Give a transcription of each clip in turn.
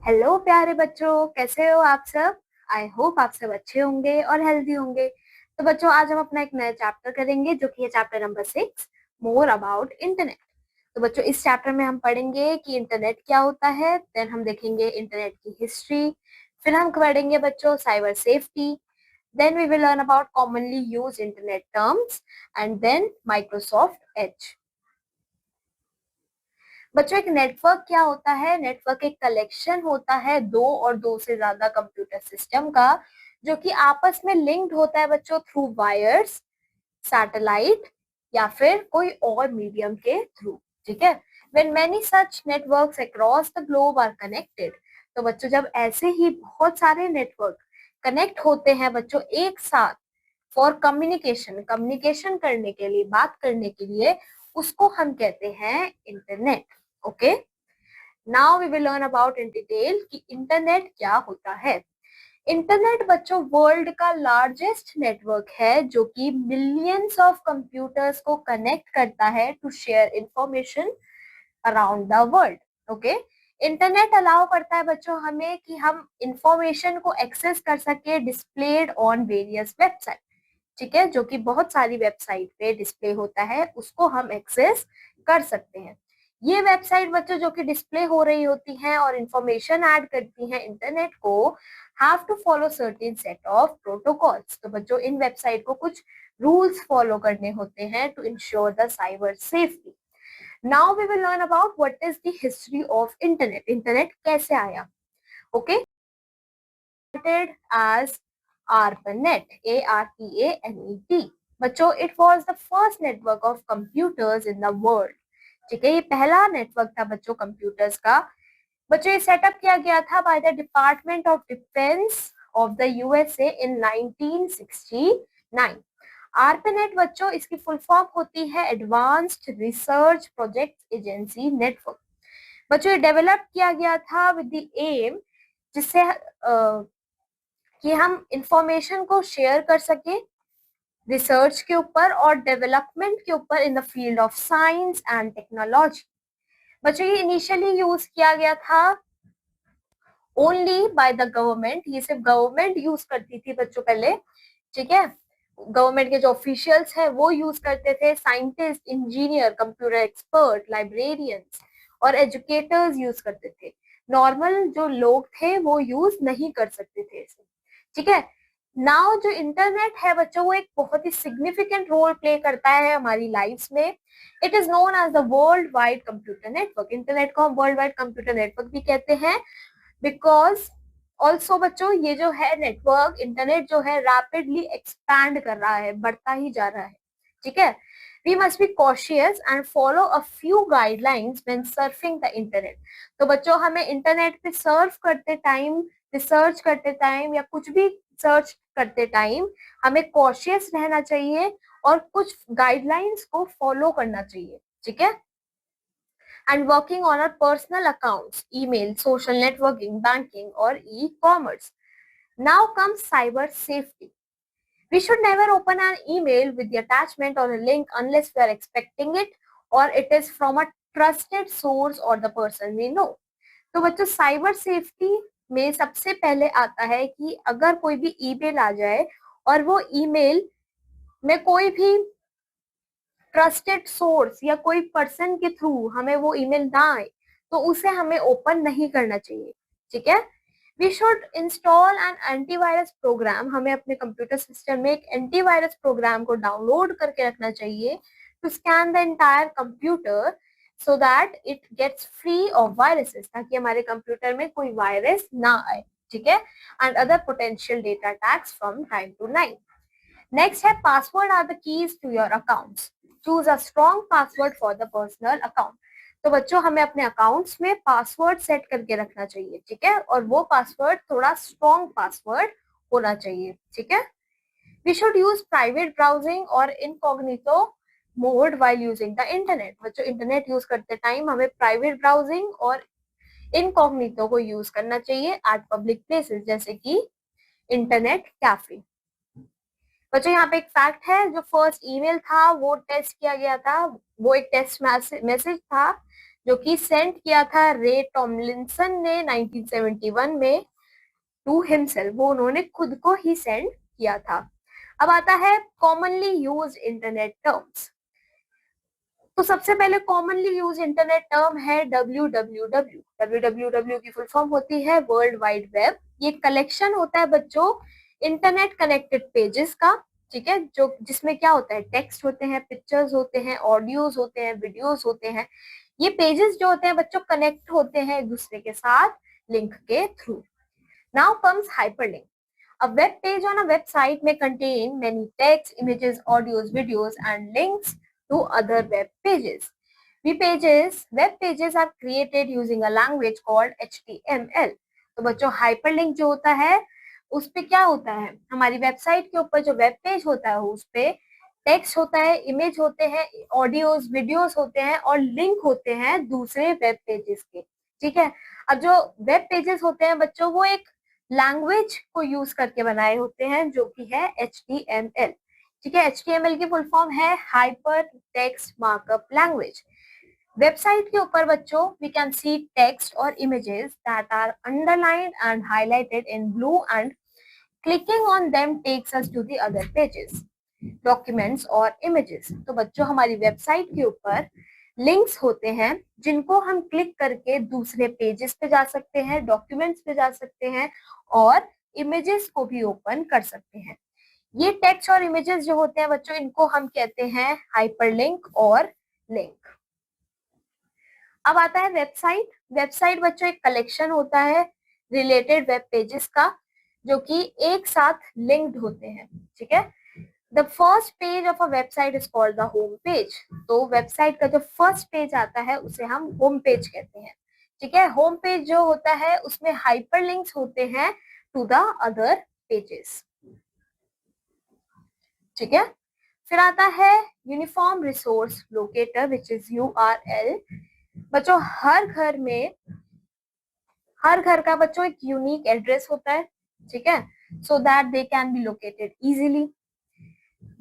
Hello प्यारे बच्चों, कैसे हो आप सब। आई होप आप सब अच्छे होंगे और हेल्दी होंगे। तो बच्चों, आज हम अपना एक नया चैप्टर करेंगे जो कि है chapter number 6, more about internet. तो बच्चों, इस चैप्टर में हम पढ़ेंगे कि इंटरनेट क्या होता है, देन हम देखेंगे इंटरनेट की हिस्ट्री, फिर हम पढ़ेंगे बच्चों cyber safety, then we will learn about commonly use internet terms and then Microsoft Edge. बच्चों, एक नेटवर्क क्या होता है? नेटवर्क एक कलेक्शन होता है दो और दो से ज्यादा कंप्यूटर सिस्टम का, जो कि आपस में लिंक्ड होता है बच्चों थ्रू वायर्स, सैटेलाइट या फिर कोई और मीडियम के थ्रू। ठीक है। When many such networks across the globe are connected, तो बच्चों जब ऐसे ही बहुत सारे नेटवर्क कनेक्ट होते हैं बच्चों एक साथ फॉर कम्युनिकेशन, कम्युनिकेशन करने के लिए, बात करने के लिए, उसको हम कहते हैं internet. Okay, now we will learn about in detail कि इंटरनेट क्या होता है। इंटरनेट बच्चों वर्ल्ड का लार्जेस्ट नेटवर्क है जो कि मिलियंस ऑफ कंप्यूटर्स को कनेक्ट करता है to share information around the world. Okay, internet allow करता है बच्चों हमें कि हम इंफॉर्मेशन को एक्सेस कर सके डिस्प्लेड ऑन वेरियस वेबसाइट। ठीक है, जो कि बहुत सारी वेबसाइट पे डिस्प्ले होता है, उसको हम एक्सेस कर सकते हैं। ये वेबसाइट बच्चों जो कि डिस्प्ले हो रही होती हैं और इंफॉर्मेशन ऐड करती हैं इंटरनेट को, have to follow certain set of protocols. तो बच्चों इन वेबसाइट को कुछ रूल्स फॉलो करने होते हैं to ensure the cyber safety. Now we will learn about what is the history of internet. Internet कैसे आया? Okay, started as ARPANET, ARPANET. बच्चों, it was the first network of computers in the world. ठीक है, ये पहला network था बच्चों computers का। बच्चों ये सेटअप किया गया था by the department of defence of the USA in 1969। ARPANET बच्चों इसकी फुल फॉर्म होती है advanced research project agency network. बच्चों ये डेवलप किया गया था विद द एम, जिससे कि हम इंफॉर्मेशन को शेयर कर सके रिसर्च के ऊपर और डेवलपमेंट के ऊपर in the field of science and technology. बच्चों ये इनिशियली यूज किया गया था ओनली बाय द गवर्नमेंट, ये सिर्फ गवर्नमेंट यूज करती थी बच्चों पहले। ठीक है, गवर्नमेंट के जो ऑफिशियल्स हैं वो यूज करते थे, scientist, engineer, computer expert, librarians और एजुकेटर्स यूज करते थे। नॉर्मल जो लोग थे वो यूज नहीं कर सकते थे इसे। ठीक है, नाउ जो इंटरनेट है बच्चों वो एक बहुत ही सिग्निफिकेंट रोल प्ले करता है हमारी लाइफ्स में। It is known as the world wide computer network. Internet को हम वर्ल्ड वाइड कंप्यूटर नेटवर्क भी कहते हैं, बिकॉज ऑल्सो बच्चों ये जो है नेटवर्क, इंटरनेट जो है रैपिडली एक्सपैंड कर रहा है, बढ़ता ही जा रहा है। ठीक है, we must be cautious and follow a few guidelines when surfing the internet. तो बच्चों हमें इंटरनेट पे सर्फ करते टाइम, रिसर्च करते टाइम या कुछ भी सर्च करते टाइम हमें कॉशियस रहना चाहिए और कुछ गाइडलाइंस को फॉलो करना चाहिए। ठीक है, and working on our personal accounts, email, social networking, banking, or e-commerce. Now comes cyber safety. We should never open an email with the attachment or a link unless we are expecting it or it is from a trusted source or the person we know. तो बच्चों cyber safety में सबसे पहले आता है कि अगर कोई भी ईमेल आ जाए और वो ईमेल में कोई भी ट्रस्टेड सोर्स या कोई पर्सन के थ्रू हमें वो ईमेल ना आए तो उसे हमें ओपन नहीं करना चाहिए। ठीक है, we should install an antivirus program. हमें अपने कंप्यूटर सिस्टम में एक एंटीवायरस प्रोग्राम को डाउनलोड करके रखना चाहिए to scan the entire computer so that it gets free of viruses, ताकि हमारे कंप्यूटर में कोई वायरस ना आए। ठीक है, and other potential data attacks from time to time. Next है password are the keys to your accounts. Choose a strong password for the personal account. तो बच्चों हमें अपने अकाउंट्स में पासवर्ड सेट करके रखना चाहिए। ठीक है, और वो पासवर्ड थोड़ा स्ट्रॉन्ग पासवर्ड होना चाहिए। ठीक है, we should use private browsing और incognito mode while using the internet. बच्चों इंटरनेट यूज करते टाइम हमें प्राइवेट ब्राउजिंग और इनकॉग्निटो को यूज करना चाहिए एट पब्लिक प्लेसेस जैसे कि इंटरनेट कैफे। बच्चों यहाँ पे एक फैक्ट है, जो फर्स्ट ईमेल था वो टेस्ट किया गया था, वो एक टेस्ट मैसेज था जो कि सेंड किया था रे टॉमलिंसन ने 1971 में टू हिमसेल्फ, वो उन्होंने खुद को ही सेंड किया था। अब आता है कॉमनली यूज्ड इंटरनेट टर्म्स। तो सबसे पहले कॉमनली यूज इंटरनेट टर्म है www। www की फुल फॉर्म होती है वर्ल्ड वाइड वेब। ये कलेक्शन होता है बच्चों इंटरनेट कनेक्टेड पेजेस का, ठीक है, जो जिसमें क्या होता है, टेक्स्ट होते हैं, पिक्चर्स होते हैं, ऑडियोज होते हैं, वीडियोज होते हैं। ये पेजेस जो होते हैं बच्चों कनेक्ट होते हैं एक दूसरे के साथ लिंक के through. Now comes hyperlink. A web page on a website may contain many text, images, audios, videos, and links to other web pages. Web pages are created using a language called HTML. तो बच्चों hyperlink जो होता है उस पे क्या होता है, हमारी वेबसाइट के ऊपर जो वेब पेज होता है उस पे टेक्स्ट होता है, इमेज होते हैं, ऑडियोज, वीडियोस होते हैं और लिंक होते हैं दूसरे वेब पेजेस के, ठीक है। अब जो वेब पेजेस होते हैं बच्चों वो एक लैंग्वेज को यूज करके बनाए होते हैं जो कि है HTML, ठीक है। HTML की फुल फॉर्म है hyper text markup language. Website के ऊपर बच्चों वी कैन सी टेक्स्ट और images that are underlined and highlighted in blue and clicking on them takes us to the other pages, documents और images. तो बच्चों हमारी website के ऊपर लिंक्स होते हैं जिनको हम क्लिक करके दूसरे पेजेस पे जा सकते हैं, डॉक्यूमेंट्स पे जा सकते हैं और इमेजेस को भी ओपन कर सकते हैं। ये टेक्स्ट और इमेजेस जो होते हैं बच्चों इनको हम कहते हैं हाइपरलिंक और लिंक। अब आता है वेबसाइट। वेबसाइट बच्चों एक कलेक्शन होता है रिलेटेड वेब पेजेस का जो कि एक साथ लिंक्ड होते हैं, ठीक है। The first page of a website is called the home page. तो वेबसाइट का जो फर्स्ट पेज आता है उसे हम होम पेज कहते हैं, ठीक है। होम पेज जो होता है उसमें हाइपरलिंक्स होते हैं टू द अदर पेजेस, ठीक है। फिर आता है uniform resource locator which is URL। बच्चों हर घर का बच्चों एक यूनिक एड्रेस होता है, ठीक है, so that they can be located easily.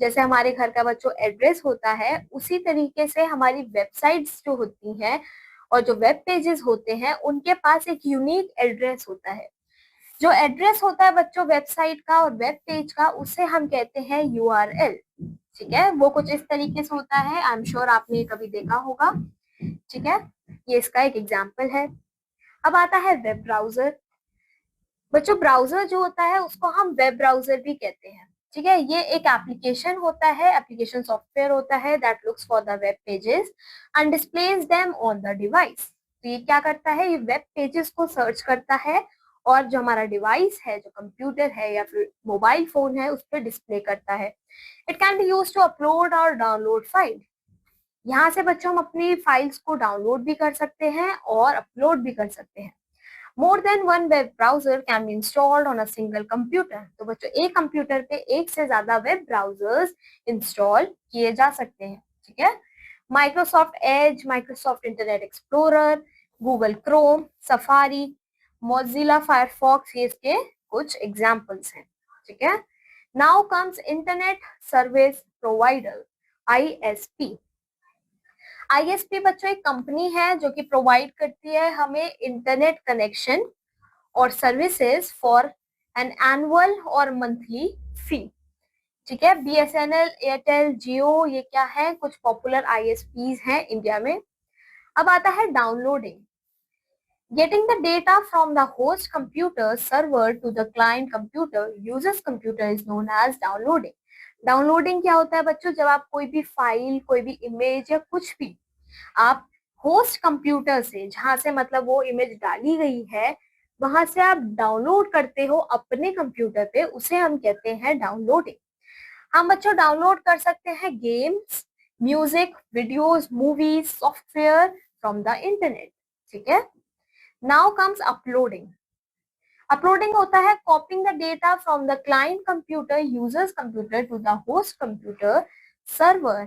जैसे हमारे घर का बच्चों एड्रेस होता है उसी तरीके से हमारी वेबसाइट्स जो होती हैं और जो वेब पेजेस होते हैं उनके पास एक यूनिक एड्रेस होता है। जो एड्रेस होता है बच्चों वेबसाइट का और वेब पेज का उसे हम कहते हैं URL, ठीक है। वो कुछ इस तरीके से होता है, आई एम श्योर आपने कभी देखा होगा, ठीक है। ये इसका एक एग्जाम्पल है। अब आता है वेब ब्राउजर। बच्चों ब्राउजर जो होता है उसको हम वेब ब्राउजर भी कहते हैं, ठीक है। ये एक एप्लीकेशन होता है, एप्लीकेशन सॉफ्टवेयर होता है that looks for the web pages and displays them on the device. तो ये क्या करता है, ये वेब पेजेस को सर्च करता है और जो हमारा डिवाइस है, जो कंप्यूटर है या फिर मोबाइल फोन है, उस पर डिस्प्ले करता है। It can be used to upload और डाउनलोड फाइल। यहाँ से बच्चों हम अपनी फाइल्स को डाउनलोड भी कर सकते हैं और अपलोड भी कर सकते हैं। More than one web browser can be installed on a single computer. तो बच्चों एक कंप्यूटर पे एक से ज्यादा वेब ब्राउजर्स इंस्टॉल किए जा सकते हैं, ठीक है। Microsoft Edge, Microsoft internet explorer, Google Chrome, safari, Mozilla Firefox, ये इसके कुछ एग्जाम्पल्स हैं, ठीक है। Now comes internet service provider, ISP। ISP बच्चों एक कंपनी है जो कि प्रोवाइड करती है हमें इंटरनेट कनेक्शन और सर्विसेज फॉर एन एनुअल और मंथली फी, ठीक है। BSNL, एयरटेल, जियो, ये क्या है, कुछ पॉपुलर ISPs हैं इंडिया में। अब आता है downloading. Getting the data from the host computer server to the client computer users computer is known as downloading. Downloading क्या होता है बच्चों, जब आप कोई भी फाइल, कोई भी इमेज या कुछ भी आप होस्ट कंप्यूटर से, जहां से मतलब वो इमेज डाली गई है, वहां से आप डाउनलोड करते हो अपने कंप्यूटर पे, उसे हम कहते हैं डाउनलोडिंग। हम बच्चों डाउनलोड कर सकते हैं games, music, videos, movies, software from the internet, ठीक है। Now comes uploading. अपलोडिंग होता है copying the data from the client computer users computer to the host computer server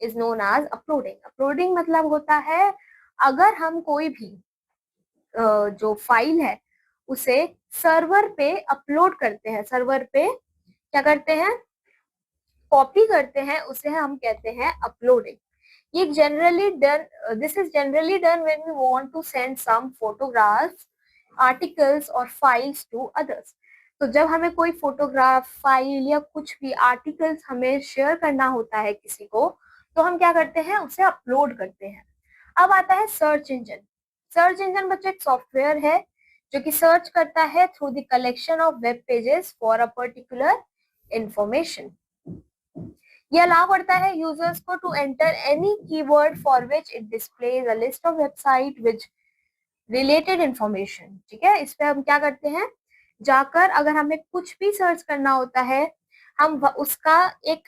is known as uploading. Uploading मतलब होता है अगर हम कोई भी जो फाइल है उसे सर्वर पे अपलोड करते हैं, सर्वर पे क्या करते हैं, कॉपी करते हैं, उसे हम कहते हैं अपलोडिंग। ये generally done, this is generally done when we want to send some photographs, articles और फाइल्स टू अदर्स। तो जब हमें कोई फोटोग्राफ, फाइल या कुछ भी आर्टिकल्स हमें शेयर करना होता है किसी को, तो हम क्या करते हैं, उसे अपलोड करते हैं। अब आता है सर्च इंजन। सर्च इंजन बच्चों एक सॉफ्टवेयर है जो कि सर्च करता है through the collection of web pages for a particular information. ये अलाउ करता है यूजर्स को to enter any keyword for which it displays a list of website which related information. ठीक है, इस पे हम क्या करते हैं, जाकर अगर हमें कुछ भी सर्च करना होता है, हम उसका एक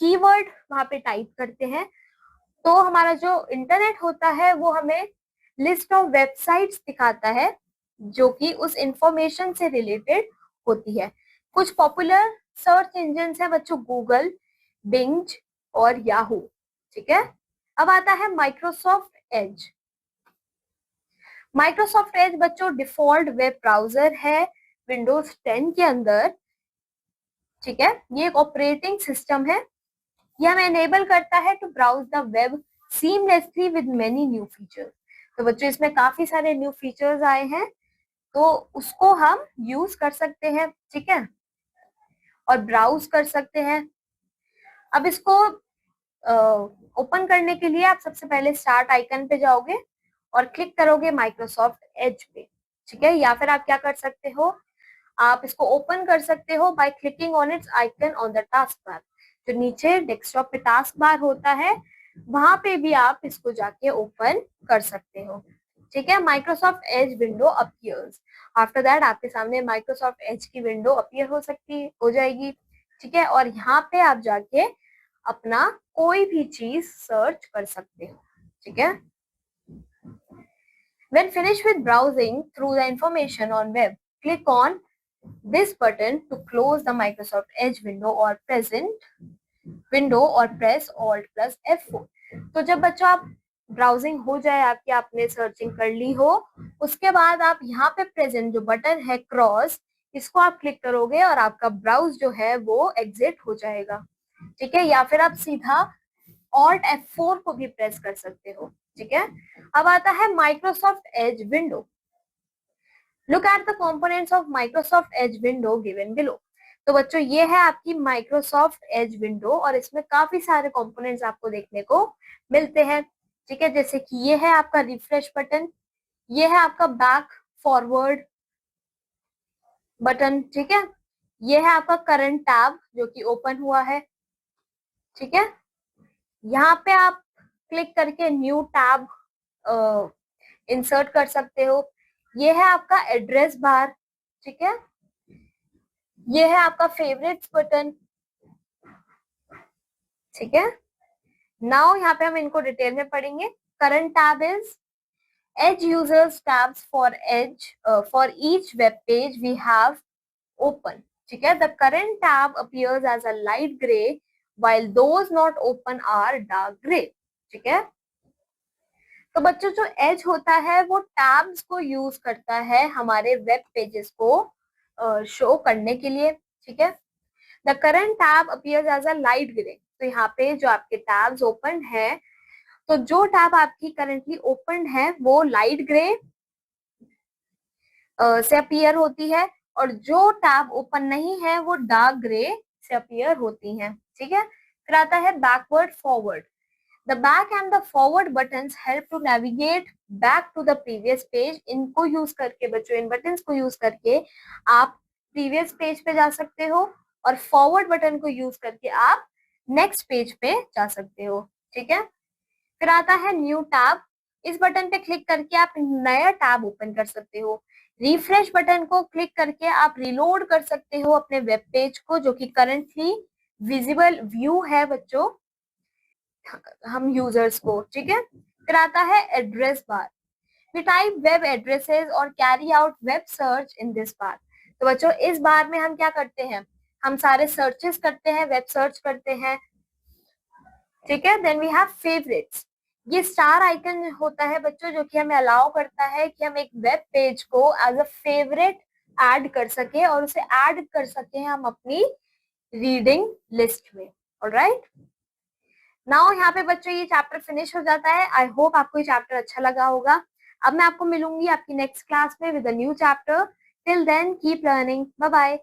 कीवर्ड वहां पे टाइप करते हैं, तो हमारा जो इंटरनेट होता है वो हमें लिस्ट ऑफ वेबसाइट्स दिखाता है जो कि उस इंफॉर्मेशन से रिलेटेड होती है। कुछ पॉपुलर सर्च इंजन है बच्चों, गूगल, बिंग और याहू। ठीक है, अब आता है माइक्रोसॉफ्ट एज। माइक्रोसॉफ्ट एज बच्चों डिफॉल्ट वेब ब्राउजर है विंडोज 10 के अंदर। ठीक है, ये एक ऑपरेटिंग सिस्टम है। यह हमें एनेबल करता है to browse the web seamlessly with many new features. तो बच्चों इसमें काफी सारे न्यू फीचर्स आए हैं, तो उसको हम यूज कर सकते हैं। ठीक है, और ब्राउज कर सकते हैं। अब इसको ओपन करने के लिए आप सबसे पहले स्टार्ट आइकन पे जाओगे और क्लिक करोगे माइक्रोसॉफ्ट एज पे। ठीक है, या फिर आप क्या कर सकते हो, आप इसको ओपन कर सकते हो by clicking on it's icon on the task bar. जो नीचे डेस्कटॉप पे टास्क बार होता है, वहां पे भी आप इसको जाके ओपन कर सकते हो। ठीक है, Microsoft Edge window appears. After that आपके सामने माइक्रोसॉफ्ट एज की विंडो अपीयर हो जाएगी। ठीक है, और यहाँ पे आप जाके अपना कोई भी चीज सर्च कर सकते हो। ठीक है, when finished with browsing through the information on web, click on this button to close the Microsoft Edge window or press Alt plus F4। तो जब बच्चों आप ब्राउजिंग हो जाए आपकी, आपने सर्चिंग कर ली हो, उसके बाद आप यहाँ पे प्रेजेंट जो बटन है क्रॉस, इसको आप क्लिक करोगे और आपका ब्राउज जो है वो एग्जिट हो जाएगा। ठीक है, या फिर आप सीधा Alt F4 को भी प्रेस कर सकते हो। ठीक है, अब आता है Microsoft Edge window. Look at the components of Microsoft Edge window given below. तो बच्चों ये है आपकी माइक्रोसॉफ्ट एज विंडो और इसमें काफी सारे कंपोनेंट्स आपको देखने को मिलते हैं। ठीक है, जैसे कि ये है आपका रिफ्रेश बटन, ये है आपका बैक फॉरवर्ड बटन। ठीक है, ये है आपका करंट टैब जो कि ओपन हुआ है। ठीक है, यहाँ पे आप क्लिक करके न्यू टैब इंसर्ट कर सकते हो। ये है आपका एड्रेस बार। ठीक है, ये है आपका फेवरेट्स बटन। ठीक है, नाउ यहाँ पे हम इनको डिटेल में पढ़ेंगे। Current tab is as users tabs for as for each web page we have open. ठीक है, the current tab appears as a light grey while those not open are dark gray। ठीक है, तो बच्चों जो as होता है वो टैब्स को यूज करता है हमारे वेब पेजेस को शो करने के लिए। ठीक है, the current tab appears as a light grey. तो यहाँ पे जो आपके टैब्स ओपन है, तो जो टैब आपकी करंटली ओपन है वो लाइट ग्रे से अपीयर होती है, और जो टैब ओपन नहीं है वो डार्क ग्रे से अपीयर होती है। ठीक है, फिर आता है backward forward. The back and the forward buttons help to navigate back to the previous page। इनको यूज करके बच्चों, इन बटन्स को यूज करके आप प्रीवियस पेज पे जा सकते हो, और फॉरवर्ड बटन को यूज करके आप नेक्स्ट पेज पे जा सकते हो। ठीक है, फिर आता है न्यू टैब। इस बटन पे क्लिक करके आप नया टैब ओपन कर सकते हो। रिफ्रेश बटन को क्लिक करके आप रिलोड कर सकते हो अपने वेब पेज को जो कि करंटली विजिबल व्यू है बच्चों हम यूजर्स को। ठीक है, फिर आता है address bar. We type web addresses और carry out web search in this bar. तो बच्चों इस बार में हम क्या करते हैं, हम सारे सर्चेस करते हैं, वेब सर्च करते हैं। ठीक है, देन वी हैव फेवरेट्स। ये स्टार आइकन होता है बच्चों जो कि हमें अलाउ करता है कि हम एक वेब पेज को एज अ फेवरेट ऐड कर सके, और उसे ऐड कर सके हम अपनी रीडिंग लिस्ट में। ऑलराइट, नाउ यहाँ पे बच्चों ये चैप्टर फिनिश हो जाता है। आई होप आपको ये चैप्टर अच्छा लगा होगा। अब मैं आपको मिलूंगी आपकी नेक्स्ट क्लास में with a new chapter. Till then keep learning. Bye bye.